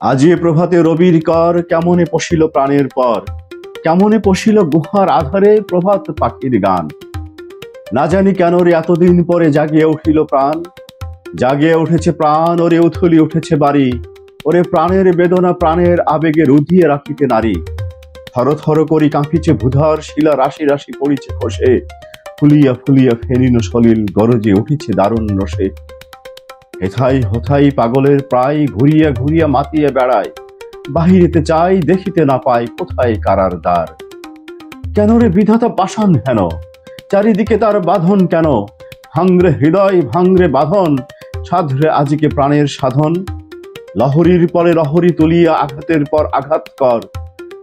আজি এ প্রভাতে রবির কর কেমনে পশিল প্রাণের পর, কেমনে পশিল গুহার আধারে প্রভাত পাখির গান। না জানি কেন রে এতদিন পরে জাগিয়ে উঠিল প্রাণ, জাগিয়ে উঠেছে প্রাণ, ওরে উথলি উঠেছে বাড়ি, ওরে প্রাণের বেদনা প্রাণের আবেগে রুধিয়ে রাখিতে নারী। থর থর করি কাঁপিছে ভূধর শিলা, রাশি রাশি পড়িছে খসে, ফুলিয়া ফুলিয়া ফেনিন সলিল গরজে উঠিছে দারুণ রসে। হেথাই হথাই পাগলের প্রায় ঘুরিয়া ঘুরিয়া মাতিয়া বেড়ায়, বাহিরেতে চাই দেখিতে না পায় কোথায় কারার দ্বার। কেন রে বিধাতা পাষাণ হেন, চারিদিকে তার বাঁধন কেন, ভাঙরে হৃদয় ভাঙরে বাঁধন, সাধরে আজিকে প্রাণের সাধন। লহরীর পরে লহরী তুলিয়া আঘাতের পর আঘাত কর,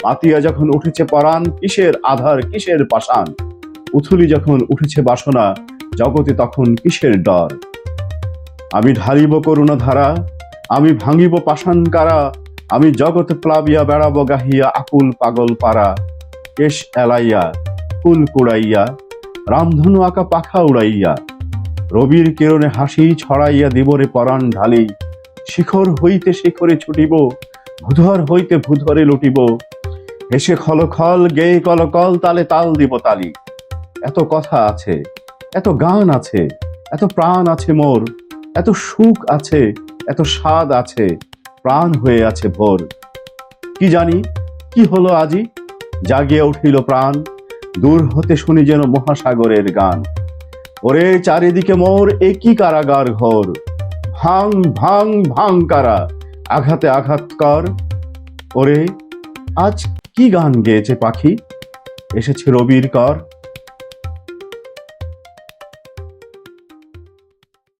মাতিয়া যখন উঠেছে পরাণ কিসের আধার কিসের পাষাণ। উথুলি যখন উঠেছে বাসনা জগতে তখন কিসের ডর। আমি ঢালিব করুণা ধারা, আমি ভাঙিব পাষাণ কারা, আমি জগৎ প্লাবিয়া বেড়াবো গাহিয়া আকুল পাগল পারা। কেশ এলাইয়া ফুল কুড়াইয়া, রামধনু আঁকা পাখা উড়াইয়া, রবির কিরণে হাসি ছড়াইয়া দিবরে পরাণ ঢালি। শিখর হইতে শিখরে ছুটিব, ভূধর হইতে ভূধরে লুটিব, হেসে খলখল গেয়ে কলকল তালে তাল দিব তালি। এত কথা আছে, এত গান আছে, এত প্রাণ আছে মোর, এত সুখ আছে, এত স্বাদ আছে, প্রাণ হয়ে আছে ভোর। কি জানি কি হলো আজি, জাগিয়ে উঠিল প্রাণ, দূর হতে শুনি যেন মহাসাগরের গান। ওরে চারিদিকে মোর একই কারাগার ঘোর, ভাঙ ভাঙ ভাঙ কারা, আঘাতে আঘাত কর। ওরে আজ কি গান গেয়েছে পাখি, এসেছে রবির কর।